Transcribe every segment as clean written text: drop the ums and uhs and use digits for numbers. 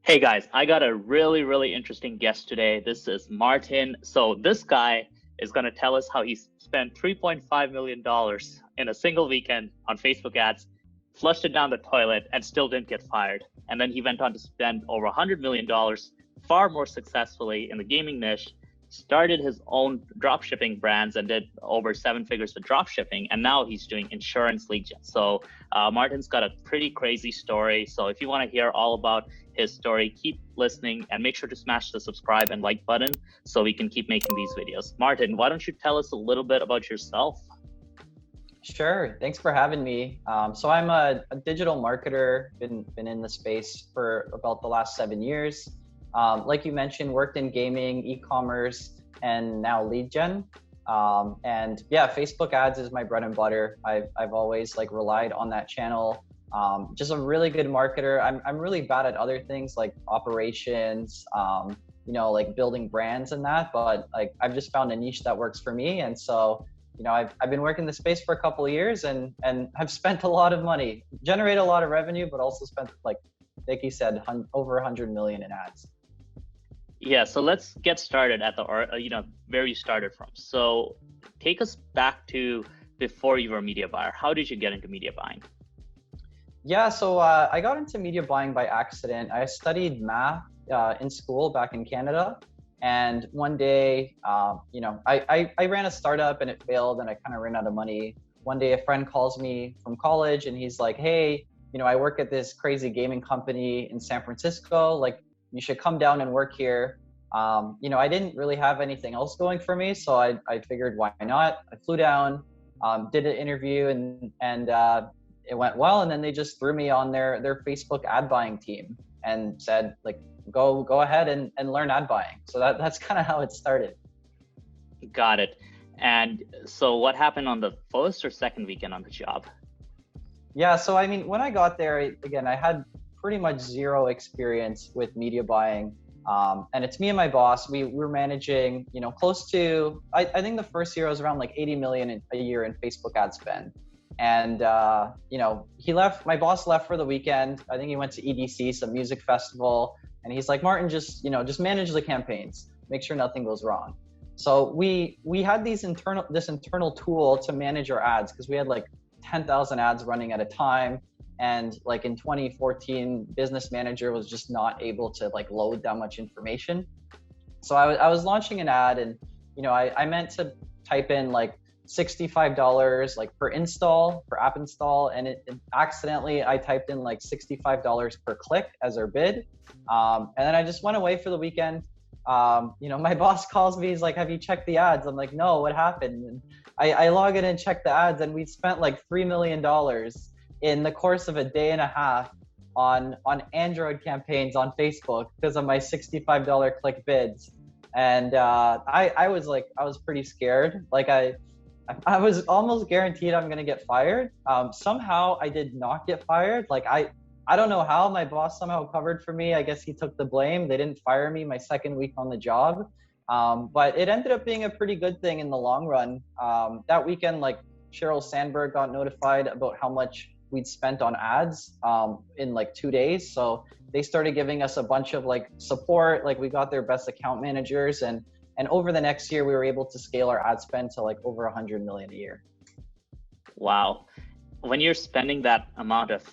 Hey guys, I got a really interesting guest today. This is Martin. So this guy is going to tell us how he spent $3.5 million in a single weekend on Facebook ads, flushed it down the toilet, and still didn't get fired. And then he went on to spend over $100 million, far more successfully in the gaming niche, started his own dropshipping brands and did over 7 figures with dropshipping. And now he's doing insurance lead gen. So Martin's got a pretty crazy story. So if you want to hear all about his story, keep listening and make sure to smash the subscribe and like button so we can keep making these videos. Martin, why don't you tell us a little bit about yourself? Sure. Thanks for having me. So I'm a digital marketer, been in the space for about the last 7 years. Like you mentioned, worked in gaming, e-commerce, and now lead gen. And yeah, Facebook ads is my bread and butter. I've always relied on that channel. Just a really good marketer. I'm really bad at other things like operations, like building brands and that, but I've just found a niche that works for me. And so, I've been working the space for a couple of years and have spent a lot of money, generated a lot of revenue, but also spent like you said, over 100 million in ads. Yeah, so let's get started at the where you started from. So take us back to before you were a media buyer. How did you get into media buying? Yeah, so I got into media buying by accident. I studied math in school back in Canada. And one day, I ran a startup and it failed and I kind of ran out of money. One day a friend calls me from college and he's like, hey, I work at this crazy gaming company in San Francisco. Like, you should come down and work here. I didn't really have anything else going for me. So I figured, why not? I flew down, did an interview and it went well. And then they just threw me on their Facebook ad buying team and said, go ahead and learn ad buying. So that's kind of how it started. Got it. And so what happened on the first or second weekend on the job? Yeah, so I mean, when I got there, I had pretty much zero experience with media buying. And it's me and my boss. We were managing, close to, I think the first year was around 80 million a year in Facebook ad spend. And, he left, my boss left for the weekend. I think he went to EDC, some music festival. And he's like, Martin, just manage the campaigns, make sure nothing goes wrong. So we had this internal tool to manage our ads because we had 10,000 ads running at a time. And in 2014, Business Manager was just not able to load that much information. So I was launching an ad and, I meant to type in $65 per install, per app install. And accidentally, I typed in $65 per click as our bid. And then I just went away for the weekend. My boss calls me, he's like, have you checked the ads? I'm like, no, what happened? And I log in and check the ads and we spent $3 million in the course of a day and a half on Android campaigns on Facebook because of my $65 click bids. And I was pretty scared. I was almost guaranteed I'm gonna get fired. Somehow I did not get fired. I don't know how. My boss somehow covered for me. I guess he took the blame. They didn't fire me my second week on the job. But it ended up being a pretty good thing in the long run. That weekend, Sheryl Sandberg got notified about how much we'd spent on ads in 2 days. So they started giving us a bunch of support. We got their best account managers and over the next year we were able to scale our ad spend to over 100 million a year. Wow. When you're spending that amount of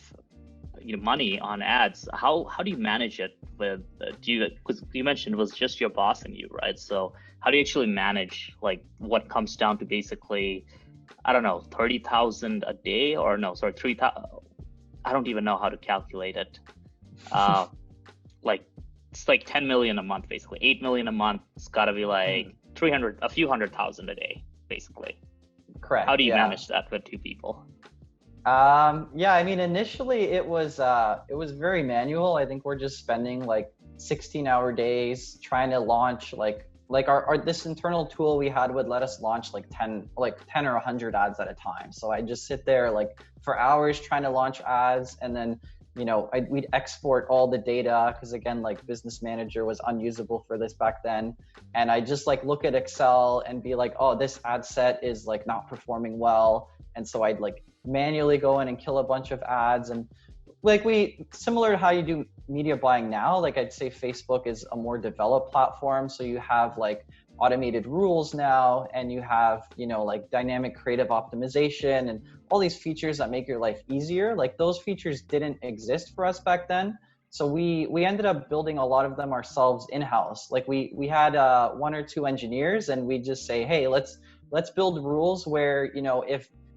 money on ads, how do you manage it with because you mentioned it was just your boss and you, right? So how do you actually manage what comes down to basically, I don't know, 30,000 a day or no, sorry, 3,000. I don't even know how to calculate it. It's 10 million a month, basically 8 million a month. It's gotta be 300, a few 100,000 a day, basically. Correct. How do you manage that with 2 people? Yeah, I mean, initially it was very manual. I think we're just spending 16-hour days trying to launch our this internal tool we had would let us launch 10 or 100 ads at a time. So I just sit there for hours trying to launch ads, and then we'd export all the data because again, Business Manager was unusable for this back then, and I just look at Excel and be oh, this ad set is not performing well, and so I'd manually go in and kill a bunch of ads. And similar to how you do media buying now, like I'd say Facebook is a more developed platform. So you have like automated rules now, and you have, like dynamic creative optimization and all these features that make your life easier. Like those features didn't exist for us back then. So we ended up building a lot of them ourselves in-house. Like we had one or two engineers, and we just say, hey, let's build rules where,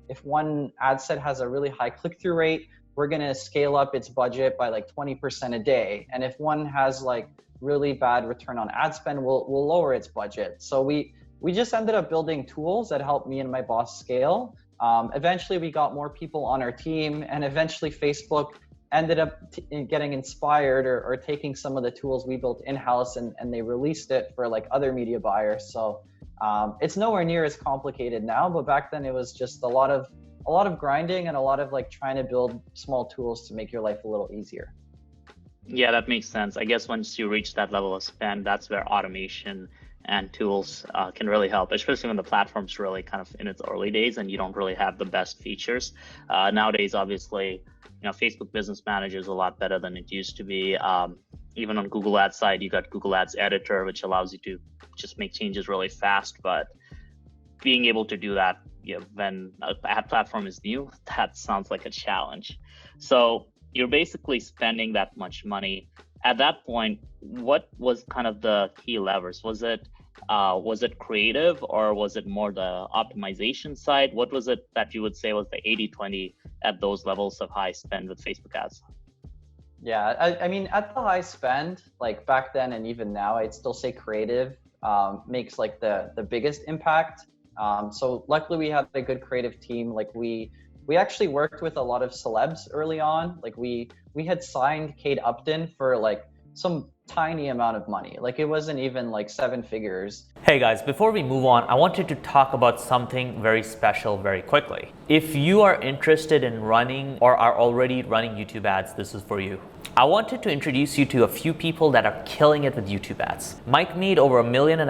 if one ad set has a really high click-through rate, we're going to scale up its budget by like 20% a day. And if one has like really bad return on ad spend, we'll lower its budget. So we just ended up building tools that helped me and my boss scale. Eventually we got more people on our team, and eventually Facebook ended up getting inspired or taking some of the tools we built in-house, and they released it for like other media buyers. So it's nowhere near as complicated now, but back then it was just a lot of grinding and a lot of like trying to build small tools to make your life a little easier. Yeah, that makes sense. I guess once you reach that level of spend, that's where automation and tools can really help, especially when the platform's really kind of in its early days and you don't really have the best features. Nowadays, obviously, Facebook Business Manager is a lot better than it used to be. Even on Google Ads side, you got Google Ads Editor, which allows you to just make changes really fast. But being able to do that, when an ad platform is new, that sounds like a challenge. So you're basically spending that much money. At that point, what was kind of the key levers? Was it creative, or was it more the optimization side? What was it that you would say was the 80-20 at those levels of high spend with Facebook ads? Yeah, I mean, at the high spend, like back then and even now, I'd still say creative makes like the biggest impact. So luckily we had a good creative team. Like we actually worked with a lot of celebs early on. Like we had signed Kate Upton for like some tiny amount of money. Like it wasn't even like 7 figures. Hey guys, before we move on, I wanted to talk about something very special very quickly. If you are interested in running or are already running YouTube ads, this is for you. I wanted to introduce you to a few people that are killing it with YouTube ads. Mike made over $1.5 million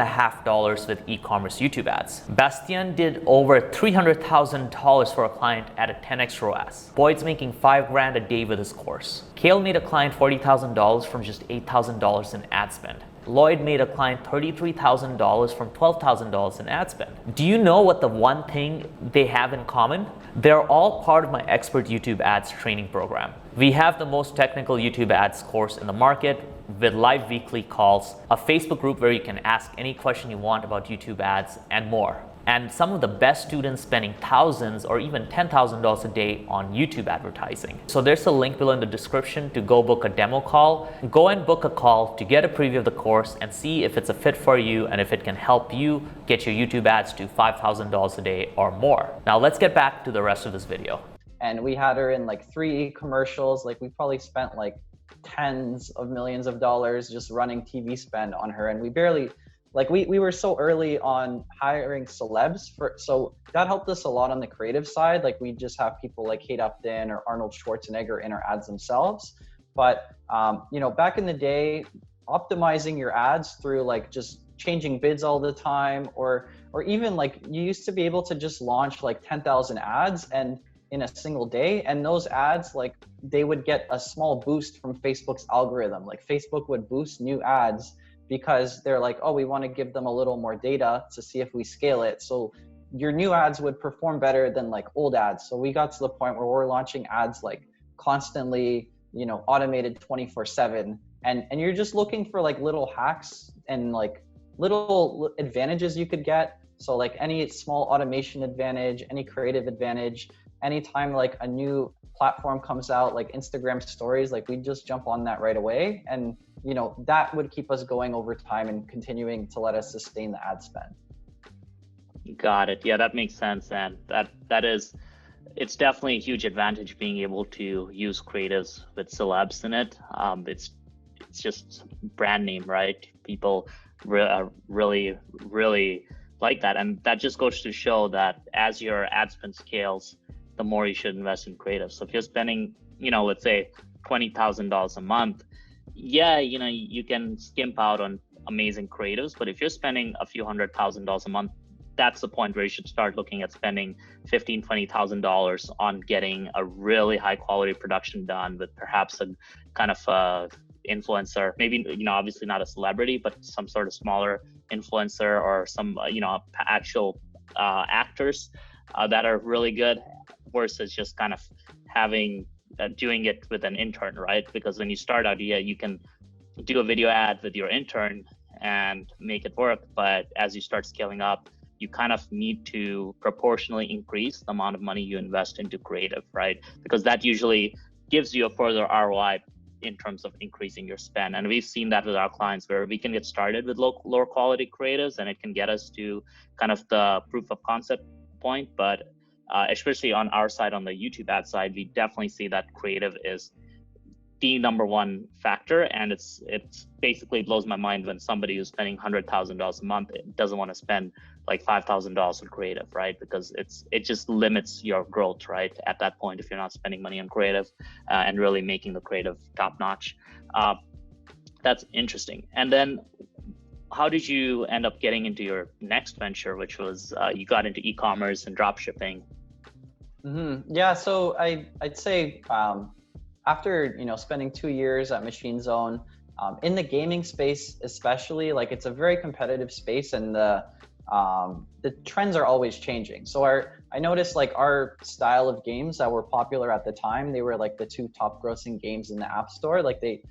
with e-commerce YouTube ads. Bastian did over $300,000 for a client at a 10x ROAS. Boyd's making $5,000 a day with his course. Kale made a client $40,000 from just $8,000 in ad spend. Lloyd made a client $33,000 from $12,000 in ad spend. Do you know what the one thing they have in common? They're all part of my Expert YouTube Ads training program. We have the most technical YouTube ads course in the market with live weekly calls, a Facebook group where you can ask any question you want about YouTube ads, and more. And some of the best students spending thousands or even $10,000 a day on YouTube advertising. So there's a link below in the description to go book a demo call. Go and book a call to get a preview of the course and see if it's a fit for you and if it can help you get your YouTube ads to $5,000 a day or more. Now let's get back to the rest of this video. And we had her in like 3 commercials. Like we probably spent like tens of millions of dollars just running TV spend on her, and we barely, like we were so early on hiring celebs so that helped us a lot on the creative side. Like we just have people like Kate Upton or Arnold Schwarzenegger in our ads themselves. But back in the day, optimizing your ads through like just changing bids all the time, or even like you used to be able to just launch like 10,000 ads and in a single day, and those ads, like they would get a small boost from Facebook's algorithm. Like Facebook would boost new ads because they're like, oh, we want to give them a little more data to see if we scale it. So your new ads would perform better than like old ads. So we got to the point where we're launching ads like constantly, automated 24/7. And you're just looking for like little hacks and like little advantages you could get. So like any small automation advantage, any creative advantage, anytime like a new platform comes out, like Instagram stories, like we just jump on that right away. And that would keep us going over time and continuing to let us sustain the ad spend. Got it. Yeah, that makes sense. And it's definitely a huge advantage being able to use creatives with celebs in it. It's just brand name, right? People really like that. And that just goes to show that as your ad spend scales, the more you should invest in creative. So if you're spending, let's say $20,000 a month, you can skimp out on amazing creatives. But if you're spending a few $100,000 a month, that's the point where you should start looking at spending $15,000, $20,000 on getting a really high quality production done with perhaps a kind of influencer, maybe, obviously not a celebrity, but some sort of smaller influencer or some, actual actors that are really good, versus just kind of having doing it with an intern, right? Because when you start out, you can do a video ad with your intern and make it work, but as you start scaling up, you kind of need to proportionally increase the amount of money you invest into creative, right? Because that usually gives you a further ROI in terms of increasing your spend. And we've seen that with our clients, where we can get started with lower quality creatives and it can get us to kind of the proof of concept point. But especially on our side, on the YouTube ad side, we definitely see that creative is the number one factor. And it's basically blows my mind when somebody who's spending $100,000 a month doesn't want to spend like $5,000 on creative, right? Because it just limits your growth, right? At that point, if you're not spending money on creative and really making the creative top notch. That's interesting. And then how did you end up getting into your next venture, which was you got into e-commerce and drop shipping? Yeah, so I'd say after spending 2 years at Machine Zone, in the gaming space especially, like it's a very competitive space, and the trends are always changing. So I noticed like our style of games that were popular at the time, they were like the 2 top grossing games in the App Store. Like they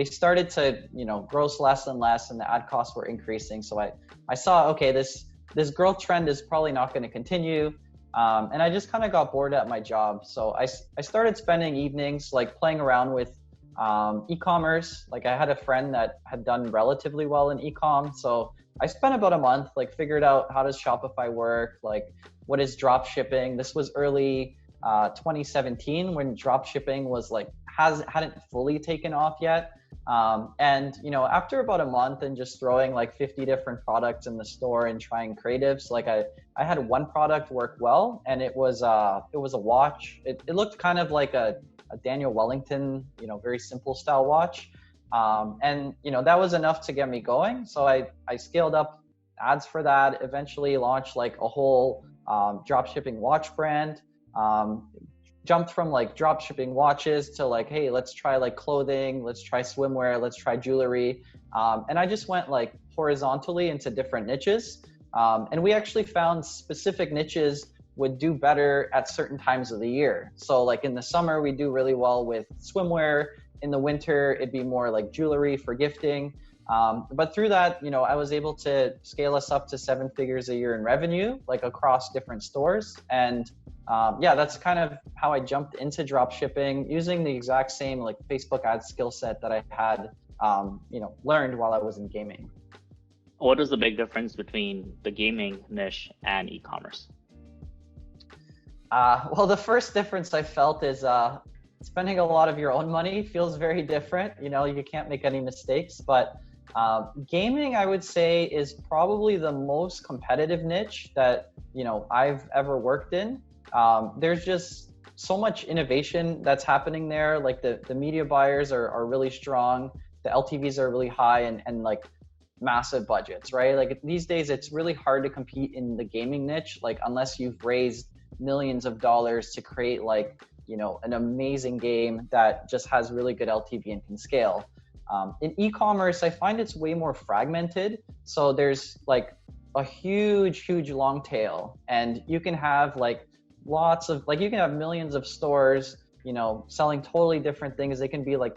started to gross less and less, and the ad costs were increasing. So I saw, okay, this growth trend is probably not going to continue. And I just kind of got bored at my job. So I started spending evenings like playing around with e-commerce. Like I had a friend that had done relatively well in e-com. So I spent about a month, like figured out how does Shopify work? Like what is drop shipping? This was early 2017 when drop shipping was like, hadn't fully taken off yet. And after about a month and just throwing like 50 different products in the store and trying creatives, like I had one product work well, and it was a watch. It looked kind of like a Daniel Wellington, very simple style watch. And that was enough to get me going. So I scaled up ads for that, eventually launched like a whole drop shipping watch brand. Jumped from like drop shipping watches to like, hey, let's try like clothing, let's try swimwear, let's try jewelry. And I just went like horizontally into different niches. And we actually found specific niches would do better at certain times of the year. So like in the summer, we do really well with swimwear. In the winter, it'd be more like jewelry for gifting. But through that, I was able to scale us up to 7 figures a year in revenue, like across different stores. And yeah, that's kind of how I jumped into drop shipping, using the exact same like Facebook ad skill set that I had, learned while I was in gaming. What is the big difference between the gaming niche and e-commerce? Well, the first difference I felt is spending a lot of your own money feels very different. You can't make any mistakes, but gaming, I would say, is probably the most competitive niche that, I've ever worked in. There's just so much innovation that's happening there. Like the media buyers are really strong. The LTVs are really high and like massive budgets, right? Like these days, it's really hard to compete in the gaming niche, like unless you've raised millions of dollars to create like, an amazing game that just has really good LTV and can scale. In e-commerce, I find it's way more fragmented. So there's like a huge long tail, and you can have like lots of, like you can have millions of stores, selling totally different things. They can be like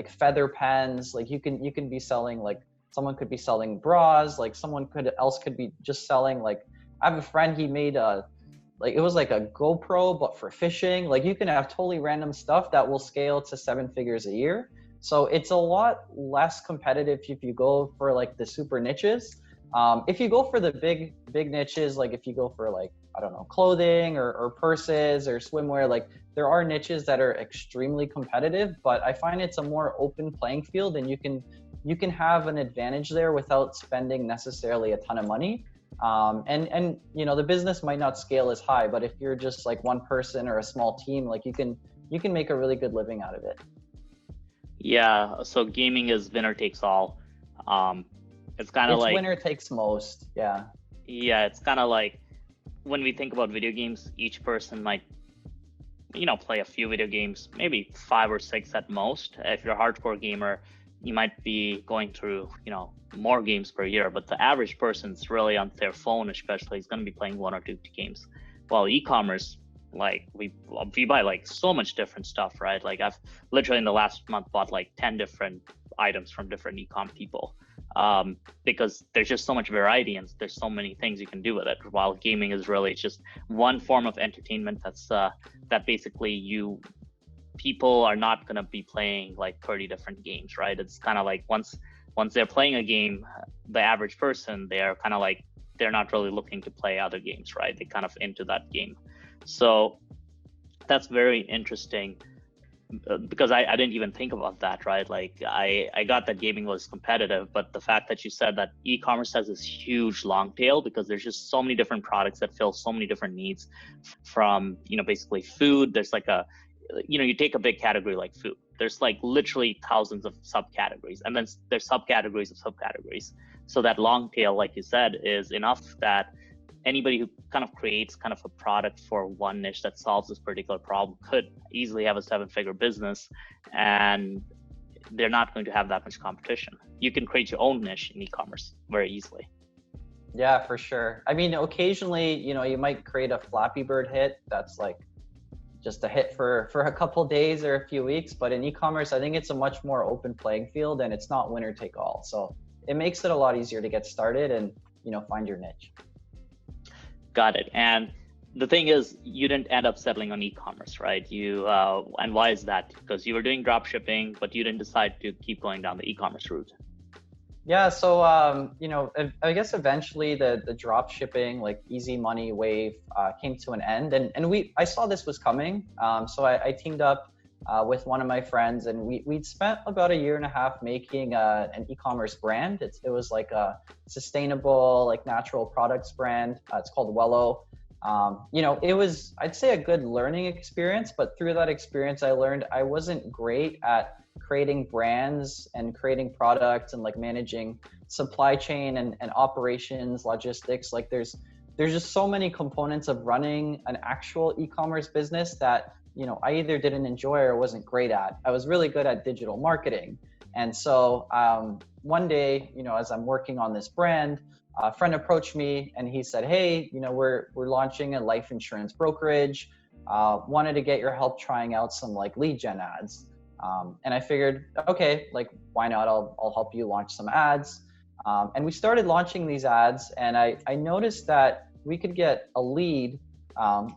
feather pens. Like you can be selling, like someone could be selling bras, like someone else could be just selling, like I have a friend, he made it was like a GoPro, but for fishing. Like you can have totally random stuff that will scale to 7 figures a year. So it's a lot less competitive if you go for like the super niches. If you go for the big niches, like if you go for like, I don't know, clothing or purses or swimwear, like there are niches that are extremely competitive, but I find it's a more open playing field, and you can have an advantage there without spending necessarily a ton of money. And the business might not scale as high, but if you're just like one person or a small team, like you can make a really good living out of it. Yeah, so gaming is winner takes all. It's kind of like winner takes most. Yeah, it's kind of like when we think about video games, each person might play a few video games, maybe 5 or 6 at most. If you're a hardcore gamer, you might be going through, more games per year, but the average person's really on their phone, especially, is going to be playing one or two games. While e-commerce, like we buy like so much different stuff, right? Like I've literally in the last month bought like 10 different items from different e-com people, because there's just so much variety and there's so many things you can do with it. While gaming is really just one form of entertainment that basically people are not going to be playing like 30 different games, right? It's kind of like once they're playing a game, the average person, they're kind of like, they're not really looking to play other games, right? They kind of into that game. So that's very interesting, because I didn't even think about that, right? Like I got that gaming was competitive, but the fact that you said that e-commerce has this huge long tail, because there's just so many different products that fill so many different needs, from, basically food. There's like you take a big category like food, there's like literally thousands of subcategories, and then there's subcategories of subcategories. So that long tail, like you said, is enough that anybody who kind of creates kind of a product for one niche that solves this particular problem could easily have a 7-figure business, and they're not going to have that much competition. You can create your own niche in e-commerce very easily. Yeah, for sure. I mean, occasionally, you might create a Flappy Bird hit that's like just a hit for a couple days or a few weeks, but in e-commerce, I think it's a much more open playing field, and it's not winner take all. So it makes it a lot easier to get started and find your niche. Got it. And the thing is, you didn't end up settling on e-commerce, right? And why is that? Because you were doing drop shipping, but you didn't decide to keep going down the e-commerce route. Yeah, so I guess eventually the drop shipping, like easy money wave, came to an end, and I saw this was coming. So I teamed up with one of my friends, and we'd spent about a year and a half making an e-commerce brand. It was like a sustainable, like natural products brand. It's called Wello. It was, I'd say, a good learning experience, but through that experience, I learned I wasn't great at creating brands and creating products and like managing supply chain and operations, logistics. Like there's just so many components of running an actual e-commerce business that I either didn't enjoy or wasn't great at. I was really good at digital marketing. And so one day, as I'm working on this brand, a friend approached me and he said, hey, we're launching a life insurance brokerage. Wanted to get your help trying out some like lead gen ads. And I figured, okay, like why not? I'll help you launch some ads. And we started launching these ads, and I noticed that we could get a lead.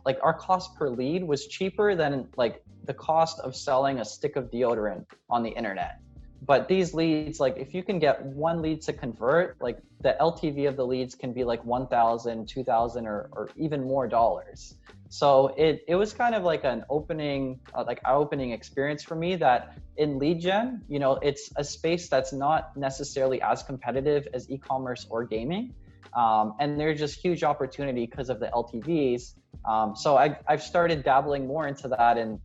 Like our cost per lead was cheaper than like the cost of selling a stick of deodorant on the internet. But these leads, like if you can get one lead to convert, like the LTV of the leads can be like $1,000, $2,000, or even more dollars. So it was kind of like an opening experience for me, that in lead gen, it's a space that's not necessarily as competitive as e-commerce or gaming. And there's just huge opportunity because of the LTVs. So I've started dabbling more into that, and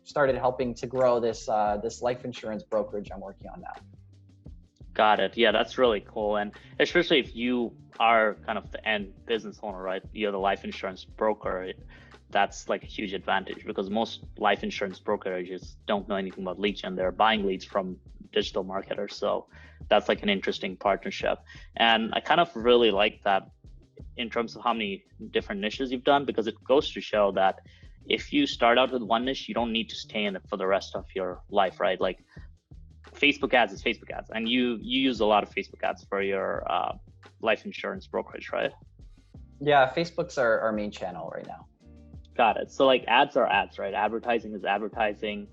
started helping to grow this life insurance brokerage I'm working on now. Got it. Yeah, that's really cool. And especially if you are kind of the end business owner, right? You're the life insurance broker. That's like a huge advantage, because most life insurance brokerages don't know anything about lead gen. They're buying leads from digital marketers. So that's like an interesting partnership. And I kind of really like that in terms of how many different niches you've done, because it goes to show that if you start out with one niche, you don't need to stay in it for the rest of your life, right? Like Facebook ads is Facebook ads, and you use a lot of Facebook ads for your life insurance brokerage, right? Yeah, Facebook's our main channel right now. Got it. So like ads are ads, right? Advertising is advertising.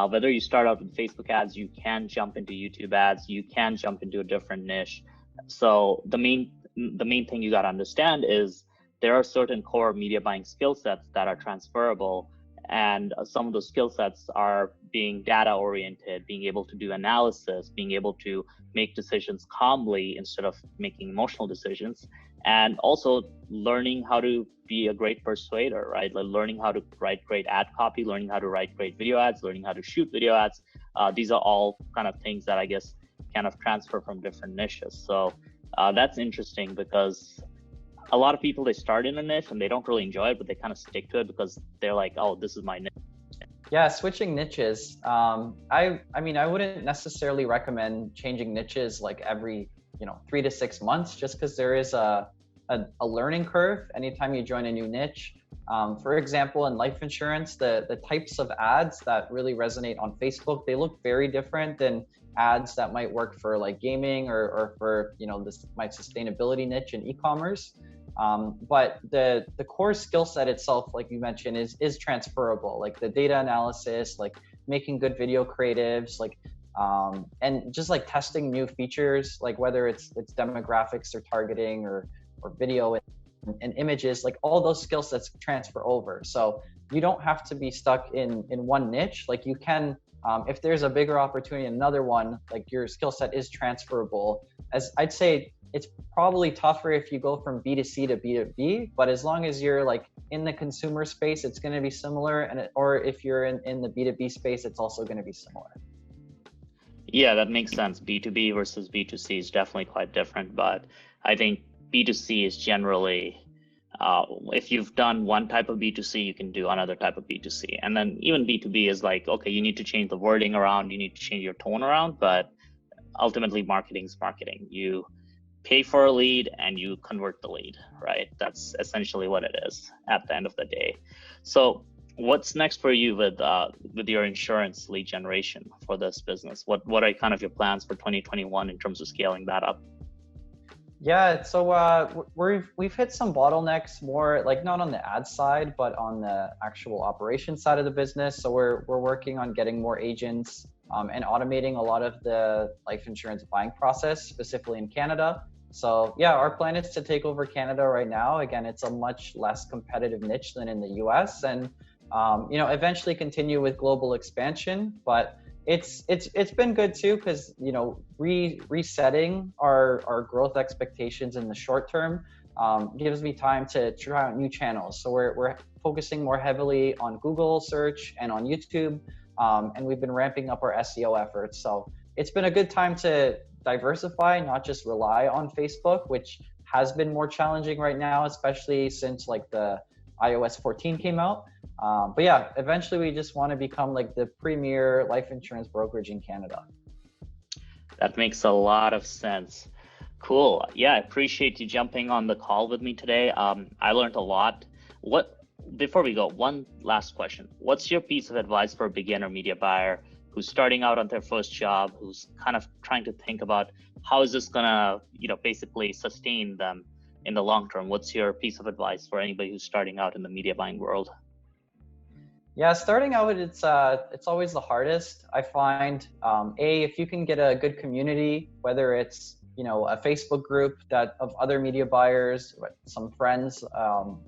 Whether you start out with Facebook ads, you can jump into YouTube ads, you can jump into a different niche. So the main thing you got to understand is there are certain core media buying skill sets that are transferable, and some of those skill sets are being data oriented, being able to do analysis, being able to make decisions calmly instead of making emotional decisions, and also learning how to be a great persuader, right? Like learning how to write great ad copy, learning how to write great video ads, learning how to shoot video ads. These are all kind of things that I guess kind of transfer from different niches. So that's interesting, because a lot of people, they start in a niche and they don't really enjoy it, but they kind of stick to it because they're like, oh, this is my niche. Yeah, switching niches. I mean, I wouldn't necessarily recommend changing niches like every 3 to 6 months, just because there is a learning curve anytime you join a new niche. For example, in life insurance, the types of ads that really resonate on Facebook, they look very different than ads that might work for like gaming or for this my sustainability niche in e-commerce. But the core skill set itself, like you mentioned, is transferable. Like the data analysis, like making good video creatives, like and just like testing new features, like whether it's demographics or targeting or video and images, like all those skill sets transfer over. So you don't have to be stuck in one niche. Like you can, if there's a bigger opportunity in another one, like your skill set is transferable. As I'd say, it's probably tougher if you go from B2C to B2B, but as long as you're like in the consumer space, it's going to be similar. Or if you're in the B2B space, it's also going to be similar. Yeah, that makes sense. B2B versus B2C is definitely quite different, but I think B2C is generally, if you've done one type of B2C, you can do another type of B2C. And then even B2B is like, okay, you need to change the wording around, you need to change your tone around, but ultimately marketing is marketing. You pay for a lead and you convert the lead, right? That's essentially what it is at the end of the day. So what's next for you with your insurance lead generation for this business? What are kind of your plans for 2021 in terms of scaling that up? Yeah, so we've hit some bottlenecks, more like not on the ad side, but on the actual operation side of the business. So we're working on getting more agents and automating a lot of the life insurance buying process, specifically in Canada. So yeah, our plan is to take over Canada right now. Again, it's a much less competitive niche than in the US, and eventually continue with global expansion. But it's been good too, because resetting our growth expectations in the short term gives me time to try out new channels. So we're focusing more heavily on Google search and on YouTube, and we've been ramping up our SEO efforts. So it's been a good time to diversify, not just rely on Facebook, which has been more challenging right now, especially since like the iOS 14 came out. But yeah, eventually we just want to become like the premier life insurance brokerage in Canada. That makes a lot of sense. Cool. Yeah, I appreciate you jumping on the call with me today. I learned a lot. Before we go, one last question. What's your piece of advice for a beginner media buyer who's starting out on their first job, who's kind of trying to think about how is this gonna, basically sustain them in the long term? What's your piece of advice for anybody who's starting out in the media buying world? Yeah, starting out, it's always the hardest. I find if you can get a good community, whether it's a Facebook group of other media buyers, some friends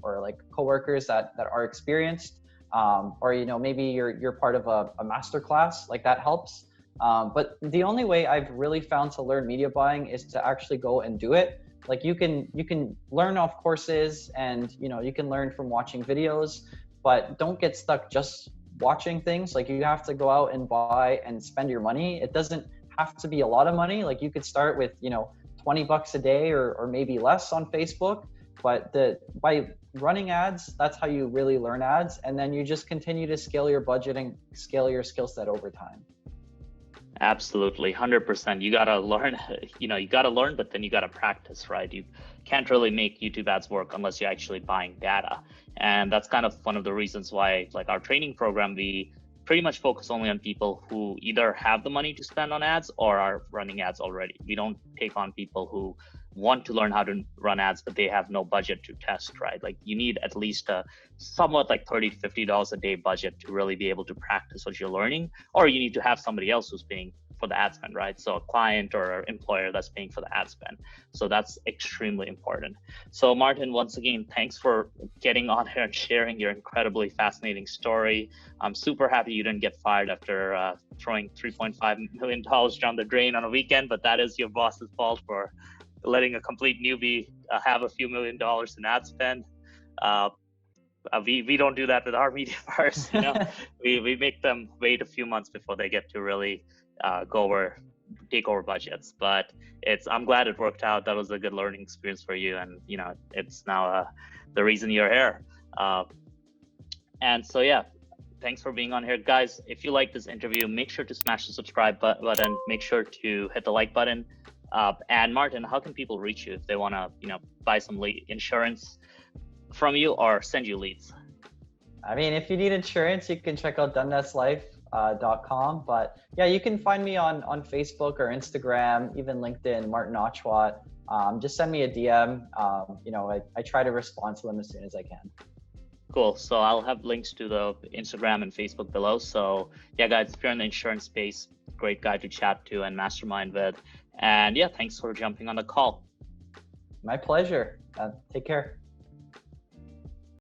or like coworkers that are experienced, or maybe you're part of a masterclass, like that helps. But the only way I've really found to learn media buying is to actually go and do it. Like you can learn off courses, and you can learn from watching videos, but don't get stuck just watching things. Like you have to go out and buy and spend your money. It doesn't have to be a lot of money. Like you could start with $20 a day or maybe less on Facebook, but by running ads, that's how you really learn ads, and then you just continue to scale your budget and scale your skill set over time. Absolutely, 100%. You gotta learn, but then you gotta practice, right? You can't really make YouTube ads work unless you're actually buying data. And that's kind of one of the reasons why, like our training program, we pretty much focus only on people who either have the money to spend on ads or are running ads already. We don't take on people who want to learn how to run ads, but they have no budget to test, right? Like you need at least a somewhat like $30 to $50 a day budget to really be able to practice what you're learning, or you need to have somebody else who's paying for the ad spend, right? So a client or an employer that's paying for the ad spend. So that's extremely important. So Martin, once again, thanks for getting on here and sharing your incredibly fascinating story. I'm super happy you didn't get fired after throwing $3.5 million down the drain on a weekend, but that is your boss's fault for letting a complete newbie have a few $1 million in ad spend. We don't do that with our media buyers. We make them wait a few months before they get to really take over budgets. But I'm glad it worked out. That was a good learning experience for you, and it's now the reason you're here. And so yeah, thanks for being on here, guys. If you like this interview, make sure to smash the subscribe button. Make sure to hit the like button. And Martin, how can people reach you if they want to, buy some insurance from you or send you leads? I mean, if you need insurance, you can check out dunneslife.com. But yeah, you can find me on Facebook or Instagram, even LinkedIn, Martin Ochwat. Just send me a DM. I try to respond to them as soon as I can. Cool. So I'll have links to the Instagram and Facebook below. So yeah, guys, if you're in the insurance space, great guy to chat to and mastermind with. And yeah, thanks for jumping on the call. My pleasure. Take care.